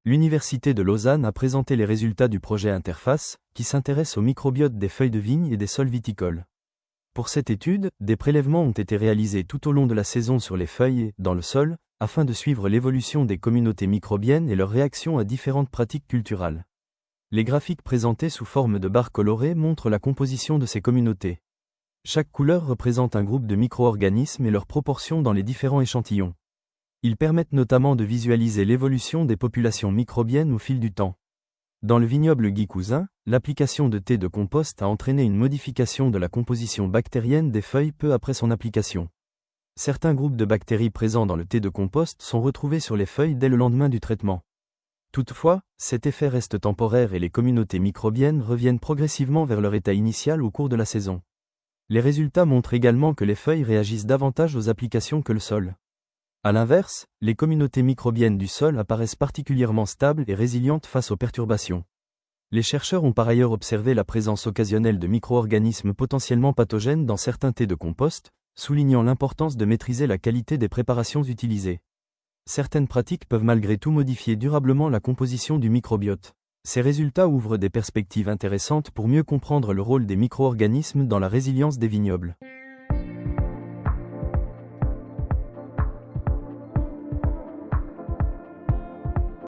L'Université de Lausanne a présenté les résultats du projet Interface, qui s'intéresse au microbiote des feuilles de vigne et des sols viticoles. Pour cette étude, des prélèvements ont été réalisés tout au long de la saison sur les feuilles et dans le sol, afin de suivre l'évolution des communautés microbiennes et leur réaction à différentes pratiques culturales. Les graphiques présentés sous forme de barres colorées montrent la composition de ces communautés. Chaque couleur représente un groupe de micro-organismes et leur proportion dans les différents échantillons. Ils permettent notamment de visualiser l'évolution des populations microbiennes au fil du temps. Dans le vignoble Guy Cousin, l'application de thé de compost a entraîné une modification de la composition bactérienne des feuilles peu après son application. Certains groupes de bactéries présents dans le thé de compost sont retrouvés sur les feuilles dès le lendemain du traitement. Toutefois, cet effet reste temporaire et les communautés microbiennes reviennent progressivement vers leur état initial au cours de la saison. Les résultats montrent également que les feuilles réagissent davantage aux applications que le sol. A l'inverse, les communautés microbiennes du sol apparaissent particulièrement stables et résilientes face aux perturbations. Les chercheurs ont par ailleurs observé la présence occasionnelle de micro-organismes potentiellement pathogènes dans certains thés de compost, soulignant l'importance de maîtriser la qualité des préparations utilisées. Certaines pratiques peuvent malgré tout modifier durablement la composition du microbiote. Ces résultats ouvrent des perspectives intéressantes pour mieux comprendre le rôle des micro-organismes dans la résilience des vignobles.